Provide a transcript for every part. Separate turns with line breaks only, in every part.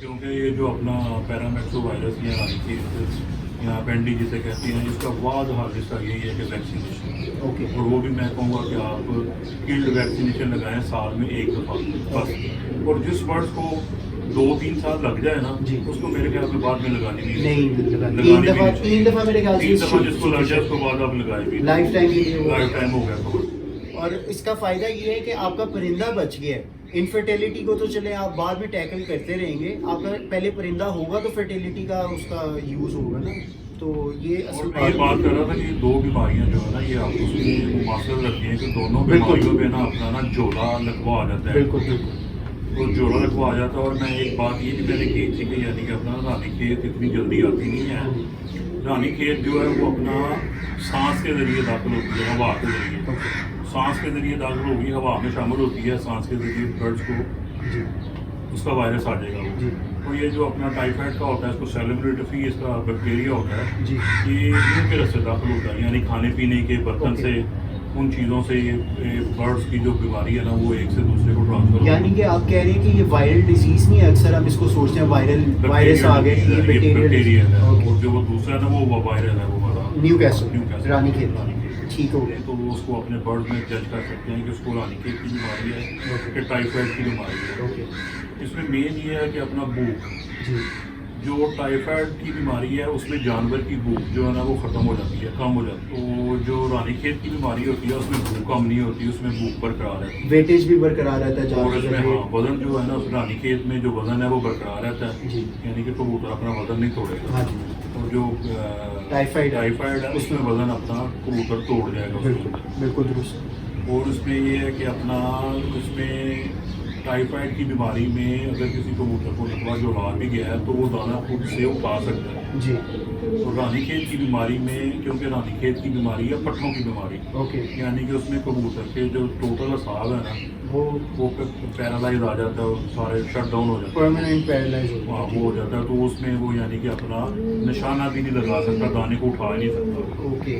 क्योंकि ये जो अपना पैरामेट्रो वायरस या रानीखेत या पेंडी जिसे कहते हैं, इसका वाद हालिस्ता यही है कि वैक्सीनेशन।
ओके।
और वो भी मैं कहूँगा कि आप फील्ड वैक्सीनेशन लगाएं साल में 1 दफ़ा बस। और जिस बर्ड्स को 2-3 साल लग जाए ना,
जी।
उसको मेरे ख्याल में बाद में लगानी नहीं
नहीं
लगानी
तीन
भी
दफ़ा
नहीं चाहिए।
3 दफ़ा मेरे ख्याल से
3 दफ़ा जिसको लग जाए उसको बाद आप लगाए भी
लाइफ टाइम के लिए वो।
लाइफ टाइम हो गया कवर।
और इसका फ़ायदा ये है कि आपका परिंदा बच गया है। इनफर्टिलिटी को तो चले आप बाद में टैकल करते रहेंगे, आपका पहले परिंदा होगा तो फर्टिलिटी का उसका यूज़ होगा ना, तो ये
और
असल
मैं ये बात कर रहा था कि 2 बीमारियां जो है ना, ये आपस में मुमासर रखती हैं कि दोनों
बिल्कुल।
बीमारियों पे ना अपना ना जोला लकवा आ जाता है।
बिल्कुल बिल्कुल।
तो जोड़ा लकवा आ जाता है। और मैं एक बात ये भी मैंने की थी कि यानी कि अपना रानीखेत इतनी जल्दी आती नहीं है। रानीखेत जो है वो अपना सांस के जरिए दाखिल होती है, हवा के जरिए। सांस के जरिए दाखिल होगी, हवा में शामिल होती है, सांस के जरिए बर्ड्स को
जी
उसका वायरस आ जाएगा वो।
जी
तो ये जो अपना टाइफाइड का होता है, इसको सेलिब्रिटफी इसका बैक्टीरिया होता है,
जी।
ये मुंह के रस से दाखिल होता है, यानी खाने पीने के बर्तन
ओके।
से, उन चीज़ों से ये बर्ड्स की जो बीमारी है ना, वो एक से दूसरे को ट्रांसफर
यानी कि आप कह रहे हैं कि ये वायरल डिजीज नहीं है, अक्सर हम इसको सोचते हैं वायरल वायरस आ गए, ये
बैक्टीरिया है।
ओके।
और जो वो दूसरा है ना, वो वायरल है, वो वाला
न्यूकैसल रानीखेत ठीक हो गया।
तो वो उसको अपने बर्ड में जज कर सकते हैं कि उसको रानीखेत की बीमारी है कि टाइफाइड की बीमारी है।
ओके
इसमें मेन ये है कि अपना भूख,
जी
जो टाइफाइड की बीमारी है उसमें जानवर की भूख जो है ना वो ख़त्म हो जाती है, कम हो जाती है। तो जो रानीखेत की बीमारी होती है उसमें भूख कम नहीं होती, उसमें भूख बरकरार रहती है।
वेटेज भी बरकरार रहता है
और इसमें
जानवर
हाँ वजन जो है ना, उस रानीखेत में जो वजन है वो बरकरार रहता है,
जी
यानी कि कबूतर अपना वजन नहीं तोड़ेगा।
हाँ जी।
और जो
टाइफाइड
है उसमें वजन अपना कबूतर तोड़ जाएगा उसके
बिल्कुल
अंदर।
बिल्कुल दुरुस्त।
और उसमें ये है कि अपना उसमें टाइफाइड की बीमारी में अगर किसी कबूतर को लकवा जो ला भी गया है तो वो दाना खुद से उठा सकता है।
जी
तो रानीखेत की बीमारी में, क्योंकि रानीखेत की बीमारी है पट्टों की बीमारी,
ओके।
यानी कि उसमें कबूतर के जो टोटल असाब है ना, वो पैरालाइज आ जाता है, वो सारे शट डाउन हो जाते हैं,
परमानेंट पैरालाइज हो
हाँ वो हो जाता है। तो उसमें वो यानी कि अपना निशाना भी नहीं लगा सकता, दाने को उठा ही नहीं सकता।
ओके।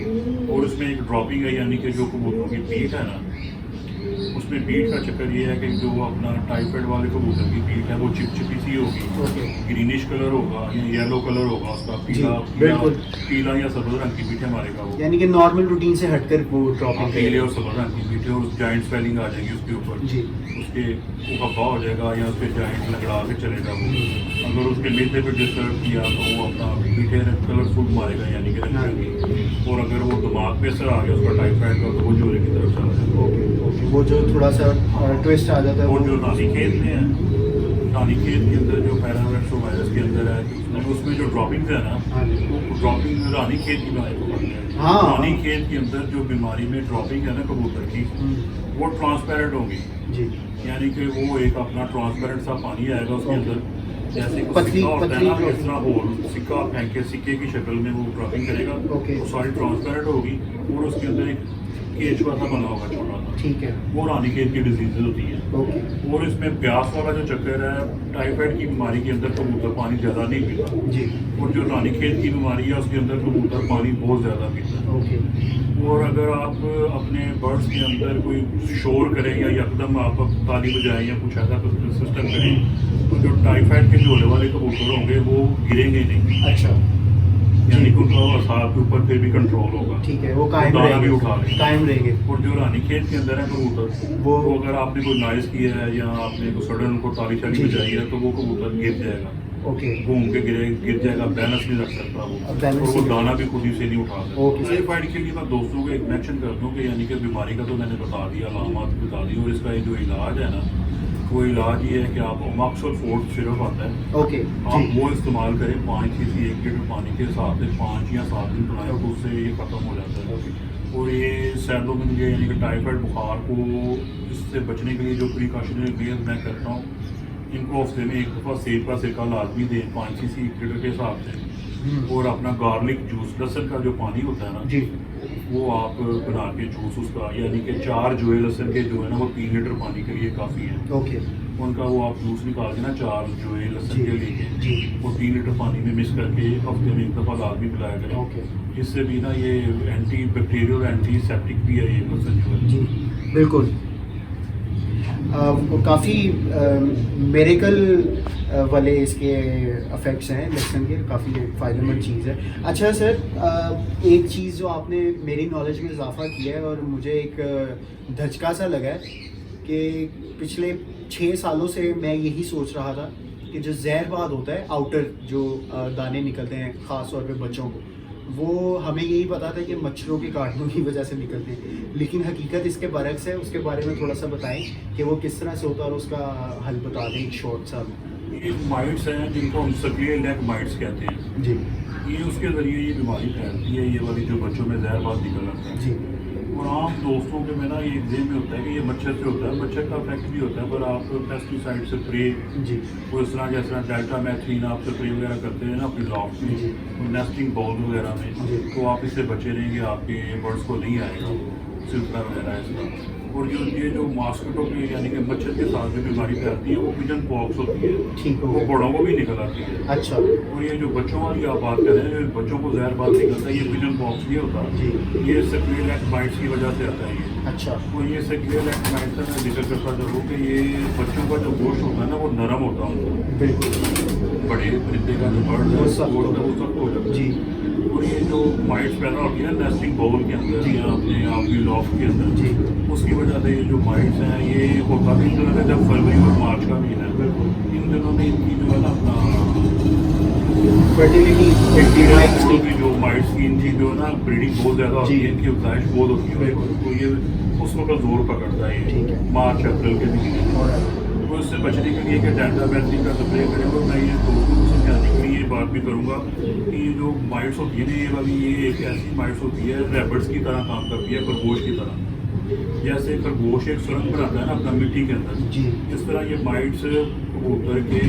और उसमें एक ड्रॉपिंग है, यानी कि जो कबूतरों की पीठ है ना, उसमें पीठ का चक्कर ये है कि जो अपना टाइफाइड वाले कबूतर की पीठ है वो चिपचिपी सी होगी,
ओके।
ग्रीनिश कलर होगा या येलो कलर होगा उसका,
जी,
पीला
बिल्कुल।
पीला या सब्ज रंग की पीठे मारेगा वो,
यानी कि नॉर्मल रूटीन से हटकर वो ड्रॉपिंग
पीले और सब्ज रंग की पीठे, और जॉइंट स्वेलिंग आ जाएगी उसके ऊपर,
जी
उसके वो हब्बा हो जाएगा या उसके जॉइंट लगड़ा के चलेगा वो। अगर उसके मेथे पे डिस्टर्ब किया तो वो अपना पीठे कलरफुल मारेगा, यानी कि रंग बिरंगी। और अगर वो दिमाग पे असर आ गया उसका टाइफाइड का, तो वो जोड़े की तरफ चला जाएगा।
Okay okay. वो जो थोड़ा सा ट्विस्ट आ जाता है
और जो
वो
रानीखेत में है, रानीखेत के अंदर जो पैरामेट्रो वायरस के अंदर है, उसमें जो ड्रॉपिंग्स है ना,
हाँ जी।
वो ड्रॉपिंग रानीखेत की बीमारी को करते हैं।
हाँ।
रानीखेत के अंदर जो बीमारी में ड्रॉपिंग है ना कबूतर की, वो ट्रांसपेरेंट होगी,
जी
यानी कि वो एक अपना ट्रांसपेरेंट सा पानी आएगा उसके अंदर, जैसे कि
पतली-
सिक्का होता है ना,
पतली
इस तरह होल सिक्का फेंक के सिक्के की शक्ल में वो ड्रॉपिंग करेगा,
ओके।
वो सारी ट्रांसपेरेंट होगी और उसके अंदर एक केचुआ सा बना होगा छोटा सा,
ठीक है।
वो रानीखेत की डिजीज होती है।
ओके
और इसमें प्यास वाला जो चक्कर है, टाइफाइड की बीमारी के अंदर कबूतर पानी ज़्यादा नहीं पीता,
जी
और जो रानीखेत की बीमारी है उसके अंदर कबूतर पानी बहुत ज़्यादा पीता है।
ओके।
और अगर आप अपने बर्ड्स के अंदर कोई शोर करें या यकदम आप ताली बजाएं या कुछ ऐसा कुछ सिस्टम करें, तो जो टाइफाइड के झोले वाले कबूतर होंगे वो गिरेंगे नहीं,
अच्छा
यानी कि उनका असाब के ऊपर फिर भी कंट्रोल होगा,
ठीक है, वो कायम
दाना भी
रहेंगे,
उठा लेंगे।
कायम रहेंगे।
और जो रानीखेत के अंदर है कबूतर,
वो
अगर आपने कोई नॉइज किया है या आपने कोई सडन उनको ताली शाली
जी, जी।
बजाई है तो वो कबूतर गिर जाएगा,
ओके
घूम के गिर जाएगा, बैलेंस नहीं रख सकता वो,
अब balance
और वो
नहीं-
दाना भी खुद ही से नहीं उठा सकता।
ओके।
टाइफाइड के लिए मैं दोस्तों को एक मेंशन कर दूं कि यानी कि बीमारी का तो मैंने बता दिया, अलामत बता दी, और इसका जो इलाज है ना, वो इलाज ये है कि आप ओमोक्सल फोर्ट सिरप आता है,
ओके
आप
जी
वो इस्तेमाल करें 5 cc 1 लीटर पानी के हिसाब से 5 या 7 दिन पिलाएं, तो उससे ये ख़त्म हो जाता है। और ये सैडोमिन यानी कि टाइफाइड बुखार को इससे बचने के लिए जो प्रिकॉशनरी मेजर्स मैं करता हूँ, इनको हफ्ते में 1 दफ़ा सेब का सिरका लाजमी दें 5 cc 1 लीटर के हिसाब से, और अपना गार्लिक जूस, लहसुन का जो पानी होता है ना,
जी
वो आप बना के जूस उसका, यानी कि 4 जो है लहसुन के जो है ना वो 3 लीटर पानी के लिए काफ़ी है,
ओके
उनका वो आप जूस निकाल के ना 4 जो है लहसुन
जी
के लेके
जी
वो 3 लीटर पानी में मिक्स करके हफ्ते में 1 दफ़ा लाजमी पिलाया करें।
ओके
इससे भी ना ये एंटी बैक्टीरियल और एंटी सेप्टिक भी है ये लहसुन जो है।
जी बिल्कुल। काफ़ी मेरेकल वाले इसके इफ़ेक्ट्स हैं लहसुन के, काफ़ी फ़ायदेमंद चीज़ है। अच्छा सर, एक चीज़ जो आपने मेरी नॉलेज में इजाफा किया है और मुझे एक धचका सा लगा है कि पिछले 6 सालों से मैं यही सोच रहा था कि जो जहरबाद होता है, आउटर जो दाने निकलते हैं ख़ास तौर पे बच्चों को, वो हमें यही पता था कि मच्छरों के काटने की वजह से निकलते हैं, लेकिन हकीकत इसके बरक्स है। उसके बारे में थोड़ा सा बताएं कि वो किस तरह से होता है और उसका हल बता दें एक शॉर्ट सा।
ये माइट्स हैं जिनको हम सक्रिय लेग माइट्स कहते हैं
जी
ये उसके ज़रिए ये बीमारी फैलती है, ये वाली जो बच्चों में जहरबाद निकल आता है।
जी
और आम दोस्तों के में ना ये जेब में होता है कि ये मच्छर से होता है, मच्छर का इफेक्ट भी होता है, पर आप पेस्टिसाइड स्प्रे
जी
और इस तरह जैसा डेल्टा मैथ्रीन आप स्प्रे वगैरह करते हैं ना अपनी लॉफ्ट में
जी।
और नेस्टिंग बाउल वगैरह में,
जी।
तो आप इससे बचे रहेंगे, आपके बर्ड्स को नहीं आएगा सिलसिला वगैरह इसका। और ये जो मॉस्किटो के यानी कि मच्छर के साथ जो बीमारी फैलती है वो पिजन पॉक्स होती है,
ठीक हो
वो
गया।
बड़ों को भी निकल आती है।
अच्छा
और ये जो बच्चों वाली आप बात कर रहे हैं, बच्चों को जहरबाद निकलता है, ये पिजन पॉक्स नहीं होता,
जी।
ये सक्रिय लेग माइट्स की वजह से आता है ये।
अच्छा
तो ये सक्रिय लेग माइट्स का मैं जिक्र करता चलूँ कि ये बच्चों का जो गोश्त होता है ना वो नरम होता है,
बिल्कुल
बड़े परिंदे का जो बर्ड है
वो सख्त
गोश्त है वो सख्त हो जाता है।
जी
और ये जो माइट्स पैदा होती है नेस्टिंग बाउल के अंदर
जी।
या अपने आपकी लॉफ्ट के अंदर,
जी
उसकी वजह से ये जो माइट्स हैं ये होता भी इन दिनों में जब फरवरी और मार्च का महीना है,
बिल्कुल।
इन दिनों में इनकी जो है ना अपना
फर्टिलिटी
माइट्स की जो माइट्स की इनकी जो है ना ब्रीडिंग बहुत ज़्यादा होती
जी।
है, इनकी अफजाइश बहुत होती है,
बिल्कुल।
तो ये उस वक्त जोर पकड़ता है
ठीक
ये
है।
मार्च अप्रैल के महीने। तो इससे बचने के लिए कि डेल्टा मैथ्रीन का स्प्रे करें, और मैं ये दोस्तों को समझाने के लिए ये बात भी करूँगा कि ये जो माइट्स होती है ना ये वाली, ये एक ऐसी माइट्स होती है रैबिट्स की तरह काम करती है, खरगोश की तरह। जैसे खरगोश एक सुरंग बनाता है ना अपना मिट्टी के अंदर,
जी
इस तरह ये माइट्स कबूतर के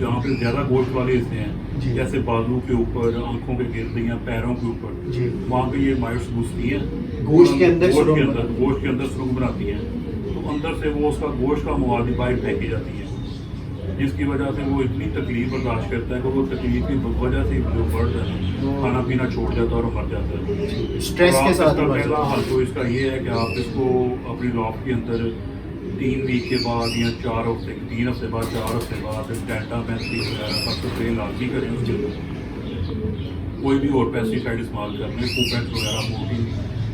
जहाँ पे ज़्यादा गोश्त वाले हिस्से हैं,
जी।
जैसे बाजू के ऊपर, आंखों के गिर्द या पैरों के ऊपर,
जी
वहाँ पे ये माइट्स घुसती हैं,
गोश्त के अंदर
गोश्त के अंदर सुरंग बनाती हैं, तो अंदर से वो उसका गोश्त का मवाद बाहर फेंकी जाती है, जिसकी वजह से वो इतनी तकलीफ बर्दाश्त करता है कि वो तकलीफ की वजह से जो बर्ड है ना खाना पीना छोड़ जाता है और मर जाता है।
स्ट्रेस
तो
के
आप
साथ
इसका
मर
पहला
जाता है।
हल तो इसका ये है कि आप इसको अपनी लॉफ्ट के अंदर 3 वीक के बाद या 4 हफ्ते 3 हफ्ते बाद 4 हफ्ते बाद डेल्टा मैथ्रीन वगैरह का स्प्रे लाजमी करें। उसके अंदर कोई भी और पेस्टिसाइड इस्तेमाल कर लें, कूपेक्स वगैरह मोर्टीन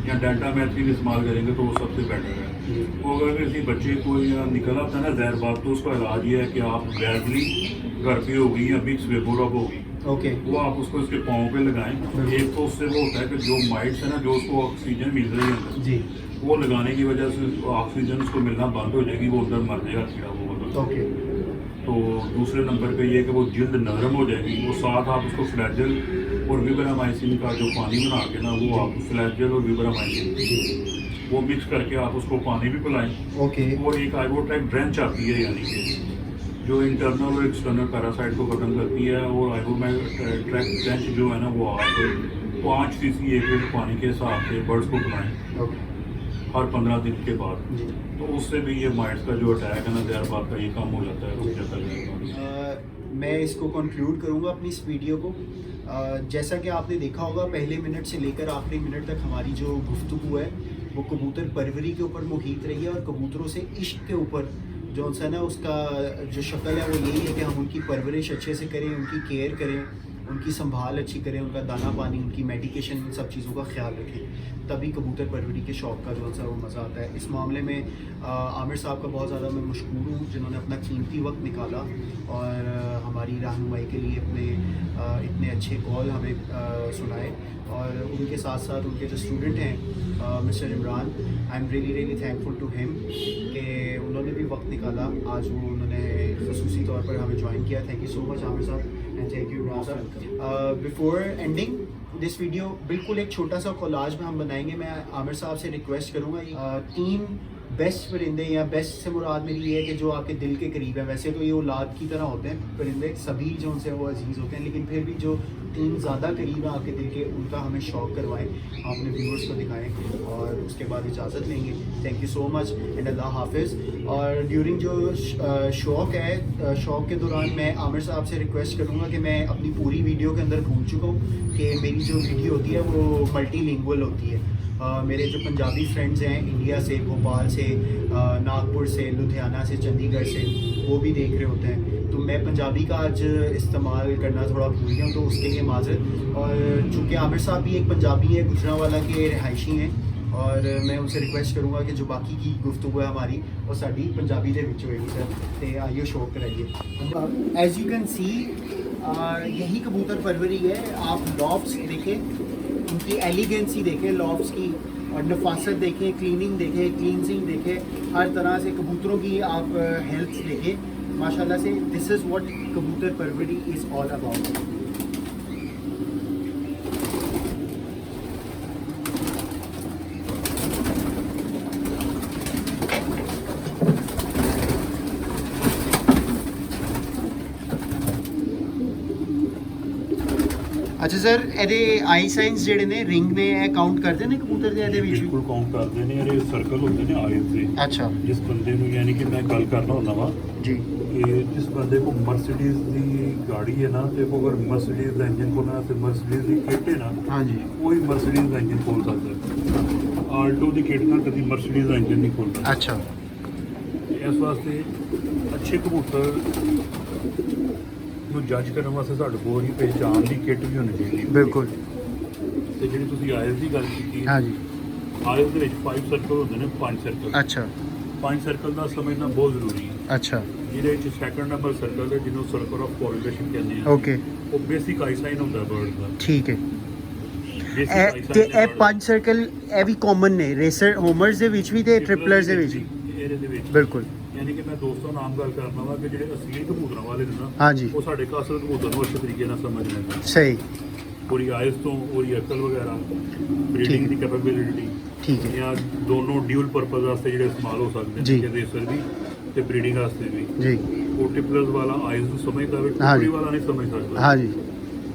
या डेल्टा मैथ्रीन इस्तेमाल करेंगे तो वो सबसे बेटर है। तो अगर किसी बच्चे को या निकल आता है ना जहरबाद, तो उसका इलाज ये है कि आप ग्रेजुअली घर पे होगी या मिक्स वेबोरब होगी,
ओके
वो आप उसको इसके पाँव पे लगाएं। एक तो उससे वो होता है कि जो माइट्स है ना, जो उसको ऑक्सीजन मिल रही है अंदर,
जी
वो लगाने की वजह से ऑक्सीजन उसको मिलना बंद हो जाएगी, वो अंदर मर जाएगा कीड़ा वो वाला।
ओके
तो दूसरे नंबर पे ये है कि वो जिल्द नरम हो जाएगी। वो साथ आप उसको फ्लैजेल और विबरामाइसिन का जो पानी बना के ना, वो आप फ्लैजेल और विबरामाइसिन वो मिक्स करके आप उसको पानी भी पिलाएं।
ओके
और एक आइवोट्रैक ड्रेंच आती है, यानी कि जो इंटरनल और एक्सटर्नल पैरासाइट को ख़त्म करती है, और आइवोट्रैक ड्रेंच जो है ना वो आप 5 cc 1 लीटर पानी के हिसाब से बर्ड्स को पिलाएं
ओके
हर 15 दिन के बाद।
जी
तो उससे भी ये माइट्स का जो अटैक है ना जहरबाद का, ये कम हो जाता है, रुक जाता है जहरबाद।
मैं इसको कंक्लूड करूँगा अपनी इस वीडियो को। जैसा कि आपने देखा होगा, पहले मिनट से लेकर आखिरी मिनट तक हमारी जो गुफ्तगू है वो कबूतर परवरी के ऊपर मुहित रही है, और कबूतरों से इश्क के ऊपर जो सा ना उसका जो शक्ल है वो यही है कि हम उनकी परवरिश अच्छे से करें, उनकी केयर करें, उनकी संभाल अच्छी करें, उनका दाना पानी, उनकी मेडिकेशन, इन सब चीज़ों का ख्याल रखें, तभी कबूतर परवरी के शौक़ का जो सा वो मज़ा आता है। इस मामले में आमिर साहब का बहुत ज़्यादा मैं मशकूर हूँ, जिन्होंने अपना कीमती वक्त निकाला और हमारी रहनुमाई के लिए अपने इतने अच्छे कॉल हमें सुनाए। और उनके साथ साथ उनके जो स्टूडेंट हैं mister Imran, I am really thankful to him कि उन्होंने भी वक्त निकाला, आज वो उन्होंने ख़ुसूसी तौर पर हमें ज्वाइन किया। Thank you so much Aamir साहब एंड थैंक यू इमरान साहब। बिफोर एंडिंग दिस वीडियो, बिल्कुल एक छोटा सा कोलाज में हम बनाएंगे। मैं आमिर साहब से रिक्वेस्ट करूँगा 3 बेस्ट परिंदे, या बेस्ट से मुराद मेरी ये है कि जो आपके दिल के करीब है। वैसे तो ये औलाद की तरह होते हैं परिंदे, सभी जो उनसे वो अजीज़ होते हैं, लेकिन फिर भी जो 3 ज़्यादा करीब है आपके दिल के, उनका हमें शौक़ करवाएं, अपने व्यूअर्स को दिखाएं, और उसके बाद इजाज़त लेंगे। Thank you so much and अल्लाह हाफिज़। और ड्यूरिंग जो शौक़ है, शौक़ के दौरान मैं आमिर साहब से रिक्वेस्ट करूँगा कि मैं अपनी पूरी वीडियो के अंदर भूल चुका हूँ कि मेरी जो वीडियो होती है वो मल्टीलिंगुअल होती है, मेरे जो पंजाबी फ्रेंड्स हैं इंडिया से, भोपाल से, नागपुर से, लुधियाना से, चंडीगढ़ से, वो भी देख रहे होते हैं। तो मैं पंजाबी का आज इस्तेमाल करना थोड़ा भूल गया हूँ, तो उसके लिए माजरत। और चूँकि आमिर साहब भी एक पंजाबी है, गुजरांवाला के रिहायशी हैं, और मैं उनसे रिक्वेस्ट करूँगा कि जो बाकी की गुफ्तगू है हमारी वो साड़ी पंजाबी दे विच होएगी सर, तो आइए शो कराइए। एज यू कैन सी यही कबूतर परवरी है। आप लॉफ्स देखें, उनकी एलिगेंसी देखें लॉफ्स की, और नफासत देखें, क्लीनिंग देखें, क्लींजिंग देखें, हर तरह से कबूतरों की आप हेल्थ देखें माशाल्लाह से। दिस इज़ व्हाट कबूतर परवरी इज़ ऑल अबाउट। अच्छा सर, ਇਹਦੇ ਆਈ ਸਾਈਨਸ ਜਿਹੜੇ ਨੇ ਰਿੰਗ ਨੇ ਇਹ ਕਾਊਂਟ ਕਰਦੇ ਨੇ ਕਬੂਤਰ ਦੇ ਇਹਦੇ ਵਿੱਚ?
ਬਿਲਕੁਲ ਕਾਊਂਟ ਕਰਦੇ ਨੇ। ਇਹ ਸਰਕਲ ਹੁੰਦੇ ਨੇ ਆਈਜ਼ ਦੇ।
ਅੱਛਾ
ਜਿਸ ਬੰਦੇ ਨੂੰ ਯਾਨੀ ਕਿ ਮੈਂ ਗੱਲ ਕਰਨਾ ਹੁੰਦਾ ਵਾ
ਜੀ,
ਕਿ ਜਿਸ ਬੰਦੇ ਕੋ ਮਰਸੀਡੀਜ਼ ਦੀ ਗਾੜੀ ਹੈ ਨਾ, ਤੇ ਉਹ ਅਗਰ ਮਰਸੀਡੀਜ਼ ਦਾ ਇੰਜਨ ਖੋਲਣਾ ਤੇ ਮਰਸੀਡੀਜ਼ ਦੀ ਕਿੱਟ ਹੈ ਨਾ,
ਹਾਂਜੀ
ਕੋਈ ਮਰਸੀਡੀਜ਼ ਦਾ ਇੰਜਨ ਖੋਲ ਸਕਦਾ ਹੈ। ਆਲਟੋ ਦੀ ਕਿੱਟ ਨਾਲ ਕਦੀ ਮਰਸੀਡੀਜ਼ ਦਾ ਇੰਜਨ ਨਹੀਂ ਖੋਲਦਾ।
ਅੱਛਾ,
ਇਸ ਵਾਸਤੇ ਅੱਛੇ ਕਬੂਤਰ ਨੂੰ ਜੱਜ ਕਰਨ ਵਾਸਤੇ ਸਾਡੇ ਕੋਲ ਹੀ ਪਹਿਚਾਣ ਦੀ ਕਿੱਟ ਵੀ ਹੋਣੀ ਚਾਹੀਦੀ ਹੈ।
ਬਿਲਕੁਲ।
ਤੇ ਜਿਹੜੀ ਤੁਸੀਂ ਆਇਲਸ ਦੀ ਗੱਲ ਕੀਤੀ,
ਹਾਂਜੀ
ਆਇਲਸ ਦੇ ਵਿੱਚ 5 ਸਰਕਲ ਹੁੰਦੇ ਨੇ, 5 ਸਰਕਲ।
ਅੱਛਾ
5 ਸਰਕਲ ਦਾ ਸਮਝਣਾ ਬਹੁਤ ਜ਼ਰੂਰੀ ਹੈ।
ਅੱਛਾ
ਜਿਹਦੇ ਵਿੱਚ ਸੈਕੰਡ ਨੰਬਰ ਸਰਕਲ ਹੈ, ਜਿਹਨੂੰ ਸਰਕਲ ਆਫ ਕੋਰਿਲੇਸ਼ਨ ਕਹਿੰਦੇ ਆ।
ਓਕੇ,
ਉਹ ਬੇਸਿਕ ਆਈ ਸਾਈਨ ਹੁੰਦਾ ਬਰਡ ਦਾ।
ਠੀਕ ਹੈ।
ਬੇਸਿਕ
ਇਹ
ਆਈ
ਤੇ
ਸਾਈਨ
ਇਹ 5 ਸਰਕਲ ਇਹ ਵੀ ਕਾਮਨ ਨੇ ਰੇਸਰ ਹੋਮਰਸ ਦੇ ਵਿੱਚ ਵੀ ਤੇ ਟ੍ਰਿਪਲਰਸ ਦੇ ਵਿੱਚ ਵੀ?
ਇਹਦੇ ਦੇ ਵਿੱਚ
ਬਿਲਕੁਲ।
ਯਾਨੀ ਕਿ ਮੈਂ ਦੋਸਤਾਂ ਨਾਮ ਗੱਲ ਕਰਨਾ ਵਾ ਕਿ ਜਿਹੜੇ ਅਸਲੀ ਕਬੂਤਰਾਂ ਵਾਲੇ ਨੇ ਨਾ,
ਹਾਂਜੀ
ਉਹ ਸਾਡੇ ਕਾਸਲ ਕਬੂਤਰ ਨੂੰ ਅੱਛੇ ਤਰੀਕੇ ਨਾਲ ਸਮਝ ਲੈਂਦੇ।
ਸਹੀ,
ਪੂਰੀ ਆਇਸ ਤੋਂ ਉਹਦੀ ਅਕਲ ਵਗੈਰਾ, ਬਰੀਡਿੰਗ ਦੀ ਕੈਪੇਬਿਲਿਟੀ,
ਠੀਕ ਹੈ
ਜਾਂ ਦੋਨੋਂ ਡਿਊਲ ਪਰਪਸ ਵਾਸਤੇ ਜਿਹੜੇ ਇਸਤੇਮਾਲ ਹੋ ਸਕਦੇ
ਜੀ।
ਨੇ, ਕਿ ਰੇਸਰ ਵੀ ਤੇ ਬਰੀਡਿੰਗ ਵਾਸਤੇ ਵੀ।
ਜੀ
ਉਹ ਟਿਪਲਰਸ ਵਾਲਾ ਆਇਸ ਨੂੰ ਸਮਝਦਾ ਵੇ,
ਹਾਂਜੀ।
ਟੁਕੜੀ ਵਾਲਾ ਨਹੀਂ ਸਮਝ ਸਕਦਾ।
ਹਾਂਜੀ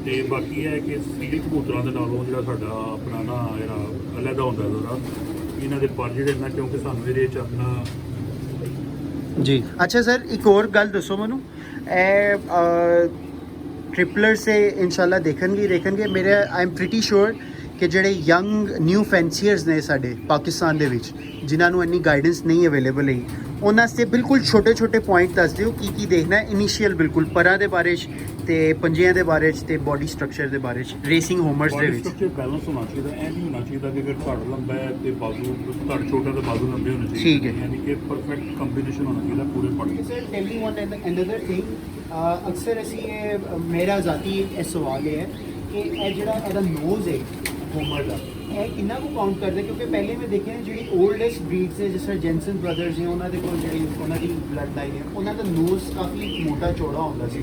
ਤੇ ਬਾਕੀ ਇਹ ਹੈ ਕਿ ਸੀਲ ਕਬੂਤਰਾਂ ਦੇ ਨਾਲੋਂ ਜਿਹੜਾ ਸਾਡਾ ਆਪਣਾ ਨਾ ਜਿਹੜਾ ਅਲੱਗਾ ਹੁੰਦਾ ਜ਼ਰਾ ਇਹਨਾਂ ਦੇ ਪਰ ਜਿਹੜੇ ਨਾ, ਕਿਉਂਕਿ ਸਾਨੂੰ ਇਹਦੇ 'ਚ ਆਪਣਾ
ਜੀ। ਅੱਛਾ ਸਰ, ਇੱਕ ਹੋਰ ਗੱਲ ਦੱਸੋ ਮੈਨੂੰ, ਇਹ ਟ੍ਰਿਪਲਰ ਸੇ ਇਨਸ਼ਾਅੱਲਾ ਦੇਖਣਗੇ ਮੇਰੇ, ਆਈ ਐਮ ਪ੍ਰੀਟੀ ਸ਼ੋਰ ਕਿ ਜਿਹੜੇ ਯੰਗ ਨਿਊ ਫੈਂਸੀਅਰਸ ਨੇ ਸਾਡੇ ਪਾਕਿਸਤਾਨ ਦੇ ਵਿੱਚ, ਜਿਨ੍ਹਾਂ ਨੂੰ ਇੰਨੀ ਗਾਈਡੈਂਸ ਨਹੀਂ ਅਵੇਲੇਬਲ ਹੈ, ਉਹਨਾਂ ਵਾਸਤੇ ਬਿਲਕੁਲ ਛੋਟੇ ਪੁਆਇੰਟ ਦੱਸ ਦਿਓ ਕੀ ਦੇਖਣਾ ਹੈ ਇਨੀਸ਼ੀਅਲ, ਬਿਲਕੁਲ ਪਰਾਂ ਦੇ ਬਾਰੇ 'ਚ ਤੇ ਪੰਜਿਆਂ ਦੇ ਬਾਰੇ 'ਚ ਤੇ ਬਾਡੀ ਸਟਰਕਚਰ ਦੇ ਬਾਰੇ 'ਚ ਰੇਸਿੰਗ ਹੋਮਰਸ ਦੇ ਵਿੱਚ।
ਸਟਰਕਚਰ ਬੈਲੈਂਸ ਹੋਣਾ ਚਾਹੀਦਾ। ਇਹ ਨਹੀਂ ਹੋਣਾ ਚਾਹੀਦਾ ਕਿ ਅਗਰ ਤੁਹਾਡਾ ਲੰਬਾ ਹੈ ਤੇ ਬਾਜ਼ੂ, ਤੁਹਾਡਾ ਛੋਟਾ ਤੇ ਬਾਜ਼ੂ ਲੰਬੇ ਹੋਣੇ ਚਾਹੀਦੇ।
ਠੀਕ ਹੈ।
ਯਾਨੀ ਕਿ ਪਰਫੈਕਟ ਕੰਬੀਨੇਸ਼ਨ ਹੋਣਾ ਚਾਹੀਦਾ ਪੂਰੇ ਬॉडी।
ਸਰ ਟੈਲ ਮੀ ਵਨ ਅਨਦਰ ਥਿੰਗ, ਅਕਸਰ ਅਸੀਂ ਇਹ ਮੇਰਾ ਜ਼ਾਤੀ ਇਹ ਸਵਾਲ ਹੈ ਕਿ ਇਹ ਜਿਹੜਾ ਇਹਦਾ ਨੋਜ਼ ਹੈ ਹੋਮਰ ਦਾ, ਇਹ ਕਿੰਨਾ ਕੁ ਕਾਊਂਟ ਕਰਦੇ? ਕਿਉਂਕਿ ਪਹਿਲੇ ਮੈਂ ਦੇਖਿਆ ਜਿਹੜੀ ਓਲਡੈਸਟ ਬਰੀਡਸ ਹੈ, ਜਿਸ ਤਰ੍ਹਾਂ ਜੈਨਸਨ ਬ੍ਰਦਰਸ ਨੇ, ਉਹਨਾਂ ਦੇ ਕੋਲ ਜਿਹੜੀ ਉਹਨਾਂ ਦੀ ਬਲੱਡ ਲਾਈਨ ਹੈ, ਉਹਨਾਂ ਦਾ ਨੋਜ਼ ਕਾਫੀ ਮੋਟਾ ਚੌੜਾ ਹੁੰਦਾ ਸੀ।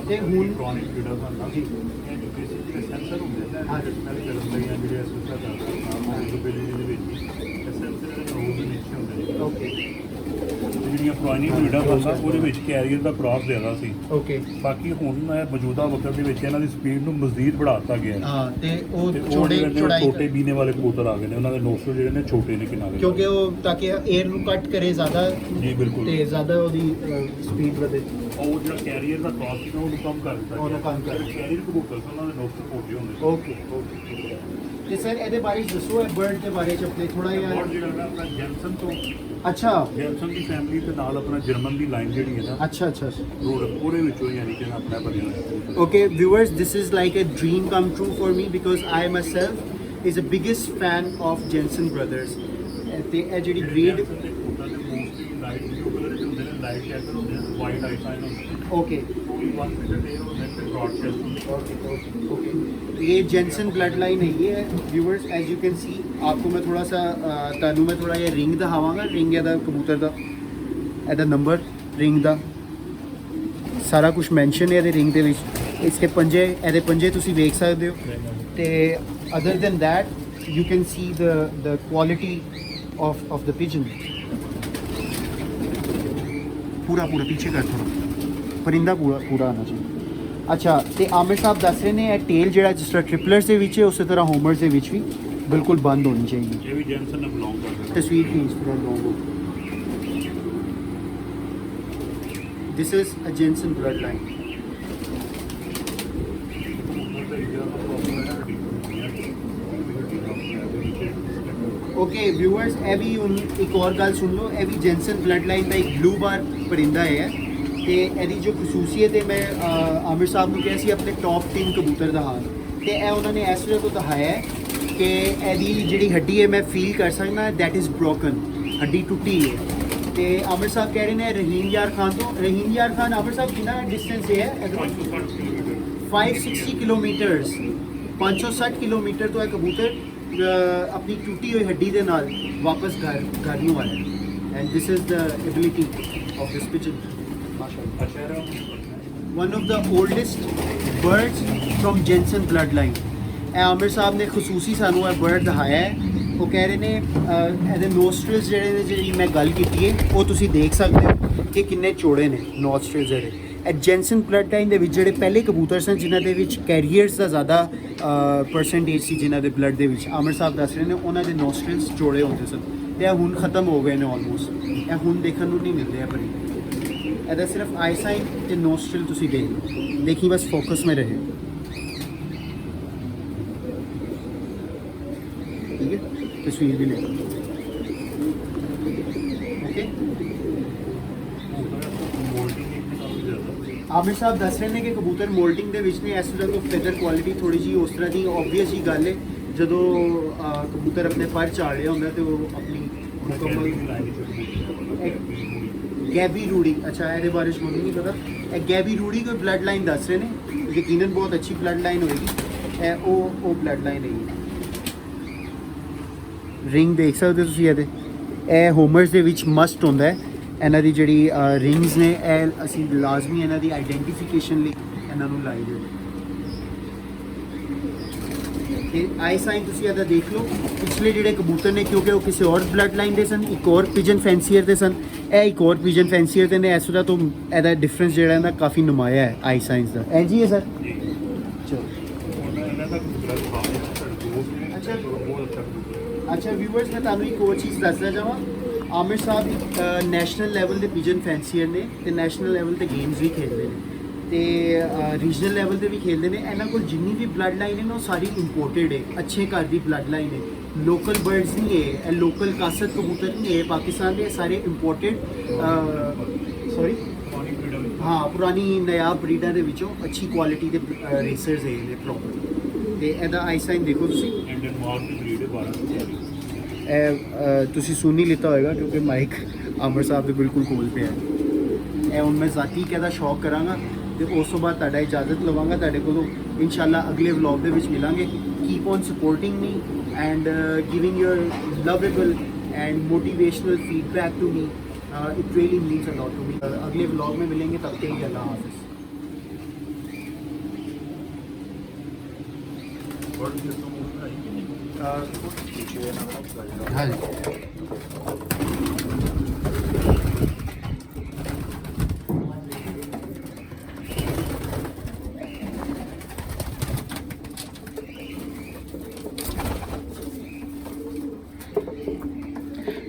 ਤੇ ਹੁਣ
ਕ੍ਰੋਨਿਕ ਜਿਹੜਾ ਹੁੰਦਾ
ਜੀ,
ਇਹ ਜੋ ਬੇਸਿਕ ਜਿਹੜੇ ਸੈਂਸਰ ਹੁੰਦੇ ਨੇ, ਸਮੈਲ ਕਰਨ ਲਈ ਜਿਹੜੇ ਅਸੂਸਾ ਕਰਦੇ ਨੇ ਮੋਬਿਲਿਟੀ ਦੇ ਵਿੱਚ, ਇਹ ਸੈਂਸਰ ਜਿਹੜੇ ਰੋਜ਼ ਦੇ ਨੀਚੇ ਹੁੰਦੇ ਨੇ।
ਓਕੇ
ਜਿਹੜੀਆਂ ਪੁਰਾਣੀ ਬਰੀਡਾਂ ਹੁੰਦਾ ਉਹਦੇ ਵਿੱਚ ਕੈਰੀਅਰ ਦਾ ਕ੍ਰਾਸ ਜ਼ਿਆਦਾ ਸੀ।
ਓਕੇ।
ਬਾਕੀ ਹੁਣ ਇਹ ਮੌਜੂਦਾ ਵਕਤ ਦੇ ਵਿੱਚ ਇਹਨਾਂ ਦੀ ਸਪੀਡ ਨੂੰ ਮਜ਼ੀਦ ਵਧਾ ਦਿੱਤਾ ਗਿਆ ਹੈ।
ਹਾਂ, ਤੇ ਉਹ
ਤੇ ਉਹ ਜਿਹੜੇ ਨੇ
ਚੌੜਾਈ
ਛੋਟੇ ਬੀਨੇ ਵਾਲੇ ਕਬੂਤਰ ਆ ਗਏ ਨੇ, ਉਹਨਾਂ ਦੇ ਨੋਸਟਰ ਜਿਹੜੇ ਨੇ ਛੋਟੇ ਨੇ ਕਿਨਾਰੇ।
ਕਿਉਂਕਿ ਉਹ ਤਾਂ ਕਿ 에ਅਰ ਨੂੰ ਕੱਟ ਕਰੇ ਜ਼ਿਆਦਾ
ਜੀ ਬਿਲਕੁਲ।
ਤੇ ਜ਼ਿਆਦਾ ਉਹਦੀ ਸਪੀਡ ਵਧੇ।
ਉਹ ਜਿਹੜਾ ਕੈਰੀਅਰ ਦਾ ਕ੍ਰਾਸ ਸੀ ਉਹਨੂੰ ਕਮ ਕਰ ਦਿੱਤਾ
ਉਹਨੂੰ ਕਮ ਕਰ ਦਿੱਤਾ।
ਕੈਰੀਅਰ ਕਬੂਤਰ ਸੀ, ਉਹਨਾਂ ਦੇ ਨੋਸਟਰ ਛੋਟੇ ਹੁੰਦੇ ਸੀ।
ਓਕੇ। ਤੇ ਸਰ ਇਹਦੇ ਬਾਰੇ 'ਚ ਦੱਸੋ, ਇਹ ਬਰਡ ਦੇ ਬਾਰੇ 'ਚ ਆਪਣੇ ਥੋੜਾ ਜਿਹਾ।
ਔਰ ਜਿਹੜਾ ਨਾ ਆਪਣਾ ਜੈਨਸਨ ਤੋਂ,
ਅੱਛਾ
ਜੈਨਸਨ ਦੀ ਫੈਮਿਲੀ ਦੇ ਨਾਲ ਆਪਣਾ ਜਰਮਨ ਦੀ ਲਾਈਨ ਜਿਹੜੀ ਹੈ ਨਾ,
ਅੱਛਾ
ਰੋਡ ਉਹਦੇ ਵਿੱਚੋਂ ਯਾਨੀ ਕਿ ਆਪਣਾ ਬਣਿਆ ਹੋਇਆ।
Okay, viewers, this is like a dream come true for me because I myself is the biggest fan of Jensen Brothers. ਤੇ ਇਹ ਜਿਹੜੀ breed,
ਲਾਈਟ ਬਲੂ ਕਲਰ ਦੇ ਹੁੰਦੇ ਨੇ, ਲਾਈਟ ਚੈਕਰ ਹੁੰਦੇ ਨੇ, ਵਾਈਟ ਆਈ ਸਾਈਨ ਹੁੰਦੇ ਨੇ,
okay,
ਕੋਈ 1 ਮੀਟਰ ਦੇ ਹੁੰਦੇ ਨੇ, ਬ੍ਰੌਡ ਚੈਸਟ।
okay, ये जेंसन ब्लड लाइन है ये viewers, as you can see. आपको मैं थोड़ा सा ਤੁਹਾਨੂੰ मैं थोड़ा ਜਿਹਾ ਰਿੰਗ ਦਿਖਾਵਾਂਗਾ, ਰਿੰਗ ਇਹਦਾ ਕਬੂਤਰ ਦਾ, ਇਹਦਾ ਨੰਬਰ ਰਿੰਗ ਦਾ ਸਾਰਾ ਕੁਝ ਮੈਂਸ਼ਨ ਹੈ ਇਹਦੇ ਰਿੰਗ ਦੇ ਵਿੱਚ। ਇਸਕੇ ਪੰਜੇ, ਇਹਦੇ ਪੰਜੇ ਤੁਸੀਂ ਵੇਖ ਸਕਦੇ ਹੋ। ਤੇ other than that you can see the quality of the pigeon। पूरा पीछे कर थोड़ा, परिंदा पूरा आना चाहिए। अच्छा, ਤੇ ਆਮਿਰ ਸਾਹਿਬ ਦੱਸ ਰਹੇ ਨੇ ਇਹ ਟੇਲ ਜਿਹੜਾ ਜਿਸ ਤਰ੍ਹਾਂ ਟ੍ਰਿਪਲਰਸ ਦੇ ਵਿੱਚ ਹੈ ਉਸੇ ਤਰ੍ਹਾਂ ਹੋਮਰਸ ਦੇ ਵਿੱਚ ਵੀ ਬਿਲਕੁਲ ਬੰਦ ਹੋਣੀ ਚਾਹੀਦੀ।
ਇਹ ਵੀ ਜੈਨਸਨ ਨਾਲ ਬਿਲੋਂਗ ਕਰਦਾ ਹੈ।
ਤਸਵੀਰ ਵੀ ਇਸ ਤਰ੍ਹਾਂ ਲਓਗੇ। This is a Jansen blood line. Okay viewers ਇਹ ਵੀ ਹੁਣ ਇੱਕ ਹੋਰ ਗੱਲ ਸੁਣ ਲਓ ਇਹ ਵੀ ਜੈਂਸਨ ਬਲੱਡ ਲਾਈਨ ਦਾ ਇੱਕ ਬਲੂ ਬਾਰ ਪਰਿੰਦਾ ਹੈ ਤੇ ਇਹਦੀ ਜੋ ਖਸੂਸੀਅਤ ਹੈ ਮੈਂ ਆਮਿਰ ਸਾਹਿਬ ਨੂੰ ਕਿਹਾ ਸੀ ਆਪਣੇ ਟੌਪ 3 ਕਬੂਤਰ ਦਾ ਹਾਲ ਤੇ ਇਹ ਉਹਨਾਂ ਨੇ ਇਸ ਵੇਲੇ ਤੋਂ ਦਿਖਾਇਆ ਹੈ ਕਿ ਇਹਦੀ ਜਿਹੜੀ ਹੱਡੀ ਹੈ ਮੈਂ ਫੀਲ ਕਰ ਸਕਦਾ ਦੈਟ ਇਜ਼ ਬ੍ਰੋਕਨ ਹੱਡੀ ਟੁੱਟੀ ਹੈ ਤੇ ਆਮਿਰ ਸਾਹਿਬ ਕਹਿ ਰਹੇ ਨੇ ਰਹੀਮ ਯਾਰ ਖਾਨ ਆਮਿਰ ਸਾਹਿਬ ਕਿੰਨਾ ਡਿਸਟੈਂਸ ਹੈ 560 ਕਿਲੋਮੀਟਰਸ 560 ਕਿਲੋਮੀਟਰ ਤੋਂ ਇਹ ਕਬੂਤਰ ਆਪਣੀ ਟੁੱਟੀ ਹੋਈ ਹੱਡੀ ਦੇ ਨਾਲ ਵਾਪਸ ਘਰ ਨੂੰ ਆਇਆ and this is the ability of this Pigeon ਮਾਸ਼ਾਅੱਲਾ one of the oldest birds from Jensen bloodline ਇਹ ਆਮਿਰ ਸਾਹਿਬ ਨੇ ਖਸੂਸੀ ਸਾਨੂੰ ਇਹ ਬਰਡ ਦਿਖਾਇਆ ਹੈ ਉਹ ਕਹਿ ਰਹੇ ਨੇ ਇਹਦੇ ਨੋਸਟ੍ਰਿਲਸ ਜਿਹੜੇ ਨੇ ਜਿਹੜੀ ਮੈਂ ਗੱਲ ਕੀਤੀ ਹੈ ਉਹ ਤੁਸੀਂ ਦੇਖ ਸਕਦੇ ਹੋ ਕਿ ਕਿੰਨੇ ਚੌੜੇ ਨੇ ਨੋਸਟ੍ਰਿਲਸ ਜਿਹੜੇ ਇਹ ਜੈਂਸਨ ਬਲੱਡ ਲਾਈਨ ਦੇ ਵਿੱਚ ਜਿਹੜੇ ਪਹਿਲੇ ਕਬੂਤਰ ਸਨ ਜਿਨ੍ਹਾਂ ਦੇ ਵਿੱਚ ਕੈਰੀਅਰਸ ਦਾ ਜ਼ਿਆਦਾ ਪਰਸੈਂਟੇਜ ਸੀ ਜਿਨ੍ਹਾਂ ਦੇ ਬਲੱਡ ਦੇ ਵਿੱਚ ਆਮਿਰ ਸਾਹਿਬ ਦੱਸ ਰਹੇ ਨੇ ਉਹਨਾਂ ਦੇ ਨੋਸਟ੍ਰਿਲਸ ਚੌੜੇ ਹੁੰਦੇ ਸਨ ਤੇ ਇਹ ਹੁਣ ਖਤਮ ਹੋ ਗਏ ਨੇ ਆਲਮੋਸਟ ਇਹ ਹੁਣ ਦੇਖਣ ਨੂੰ ਨਹੀਂ ਮਿਲਦੇ ਆ ਪਰ ਇਹਦਾ ਸਿਰਫ ਆਈ ਸਾਈਨ ਤੇ ਨੋਸਟ੍ਰਿਲ ਤੁਸੀਂ ਦੇਖ ਲਓ ਦੇਖੀ ਬਸ ਫੋਕਸ में रहे ठीक है तस्वीर भी ले ओके ਆਮਿਰ ਸਾਹਿਬ ਦੱਸ ਰਹੇ ਨੇ ਕਿ ਕਬੂਤਰ ਮੋਲਟਿੰਗ ਦੇ ਵਿੱਚ ਨੇ ਇਸ ਤਰ੍ਹਾਂ ਤੋਂ ਫੈਦਰ ਕੁਆਲਿਟੀ ਥੋੜੀ ਜੀ ਉਸ ਤਰ੍ਹਾਂ ਦੀ ਆਬਵੀਅਸ ਹੀ ਗੱਲ ਹੈ ਜਦੋਂ ਕਬੂਤਰ ਆਪਣੇ ਪਰ ਚਾੜ ਰਿਹਾ ਹੁੰਦਾ ਤੇ ਉਹ ਆਪਣੀ ਮੁਕੰਮਲ ਗੈਬੀ ਰੂੜੀ ਅੱਛਾ ਇਹਦੇ ਬਾਰੇ ਚ ਮੈਨੂੰ ਨਹੀਂ ਪਤਾ ਇਹ ਗੈਬੀ ਰੂੜੀ ਕੋਈ ਬਲੱਡ ਲਾਈਨ ਦੱਸ ਰਹੇ ਨੇ ਯਕੀਨਨ ਬਹੁਤ ਅੱਛੀ ਬਲੱਡ ਲਾਈਨ ਹੋਏਗੀ ਇਹ ਉਹ ਬਲੱਡ ਲਾਈਨ ਹੈ ਰਿੰਗ ਦੇਖ ਸਕਦੇ ਹੋ ਤੁਸੀਂ ਇਹਦੇ ਇਹ ਹੋਮਰਸ ਦੇ ਵਿੱਚ ਮਸਟ ਹੁੰਦਾ ਹੈ ਇਹਨਾਂ ਦੀ ਜਿਹੜੀ ਰਿੰਗਸ ਨੇ ਇਹ ਅਸੀਂ ਲਾਜ਼ਮੀ ਇਹਨਾਂ ਦੀ ਆਈਡੈਂਟੀਫਿਕੇਸ਼ਨ ਲਈ ਇਹਨਾਂ ਨੂੰ ਲਾਈ ਦੇ ਤੇ ਆਈ ਸਾਈਨ ਤੁਸੀਂ ਇਹਦਾ ਦੇਖ ਲਓ ਪਿਛਲੇ ਜਿਹੜੇ ਕਬੂਤਰ ਨੇ ਕਿਉਂਕਿ ਉਹ ਕਿਸੇ ਹੋਰ ਬਲੱਡ ਲਾਈਨ ਦੇ ਸਨ ਇੱਕ ਹੋਰ ਪਿਜਨ ਫੈਂਸੀਅਰ ਦੇ ਸਨ ਇਹ ਇੱਕ ਹੋਰ ਪਿਜਨ ਫੈਂਸੀਅਰ ਦੇ ਨੇ ਇਸ ਤਰ੍ਹਾਂ ਤੋਂ ਇਹਦਾ ਡਿਫਰੈਂਸ ਜਿਹੜਾ ਇਹਦਾ ਕਾਫੀ ਨੁਮਾਇਆ ਹੈ ਆਈ ਸਾਈਨਸ ਦਾ ਐਂ ਜੀ ਹੈ ਸਰ ਚਲੋ ਅੱਛਾ ਵਿਊਅਰਸ ਮੈਂ ਤੁਹਾਨੂੰ ਇੱਕ ਹੋਰ ਚੀਜ਼ ਦੱਸਣਾ ਚਾਹਾਂ ਆਮਿਰ ਸਾਹਿਬ ਇੱਕ ਨੈਸ਼ਨਲ ਲੈਵਲ ਦੇ ਪਿਜਨ ਫੈਂਸੀਅਰ ਨੇ ਤੇ ਨੈਸ਼ਨਲ ਲੈਵਲ ਤੇ ਗੇਮਸ ਵੀ ਖੇਡਦੇ ਨੇ ਤੇ ਰੀਜਨਲ ਲੈਵਲ ਤੇ ਵੀ ਖੇਡਦੇ ਨੇ ਇਹਨਾਂ ਕੋਲ ਜਿੰਨੀ ਵੀ ਬਲੱਡ ਲਾਈਨ ਹੈ ਨਾ ਉਹ ਸਾਰੀ ਇੰਪੋਰਟਡ ਹੈ ਅੱਛੇ ਘਰ ਦੀ ਬਲੱਡ ਲਾਈਨ ਹੈ ਲੋਕਲ ਬਰਡਸ ਨਹੀਂ ਹੈ ਇਹ ਲੋਕਲ ਕਾਸਤ ਕਬੂਤਰ ਨਹੀਂ ਹੈ ਪਾਕਿਸਤਾਨ ਦੇ ਸਾਰੇ ਇੰਪੋਰਟਡ ਸੌਰੀ ਹਾਂ ਪੁਰਾਣੀ ਨਾਯਾਬ ਬਰੀਡਾਂ ਦੇ ਵਿੱਚੋਂ ਅੱਛੀ ਕੁਆਲਿਟੀ ਦੇ ਰੇਸਰਸ ਹੈ ਨੇ ਪ੍ਰੋਪਰ ਤੇ ਇਹਦਾ ਆਈ ਸਾਈਨ ਦੇਖੋ ਤੁਸੀਂ ਤੁਸੀਂ ਸੁਣ ਨਹੀਂ ਲਿੱਤਾ ਹੋਏਗਾ ਕਿਉਂਕਿ ਮਾਈਕ ਆਮਿਰ ਸਾਹਿਬ ਦੇ ਬਿਲਕੁਲ ਕੋਲ ਪਿਆ ਹੈ ਇਹ ਹੁਣ ਮੈਂ ਜ਼ਾਤੀ ਕਿਹਦਾ ਸ਼ੌਕ ਕਰਾਂਗਾ ਤੇ ਉਸ ਤੋਂ ਬਾਅਦ ਤੁਹਾਡਾ ਇਜਾਜ਼ਤ ਲਵਾਂਗਾ ਤੁਹਾਡੇ ਕੋਲੋਂ ਇਨਸ਼ਾਅੱਲਾ ਅਗਲੇ ਵਲੌਗ ਦੇ ਵਿੱਚ ਮਿਲਾਂਗੇ keep on supporting me and giving your lovable and motivational feedback to me it really means a lot to me अगले व्लॉग में मिलेंगे तब तक के अल्लाह हाफिज़ हाँ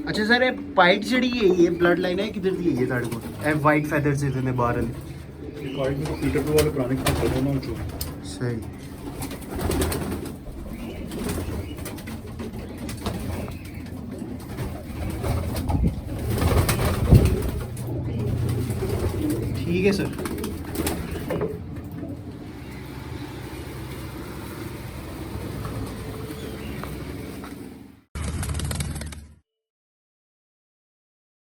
अच्छा सर पाइट जी है ब्लड लाइन है किधर दी है साढ़े को वाइट फैदर से इतने बाहर वाले पुराने सही ठीक है सर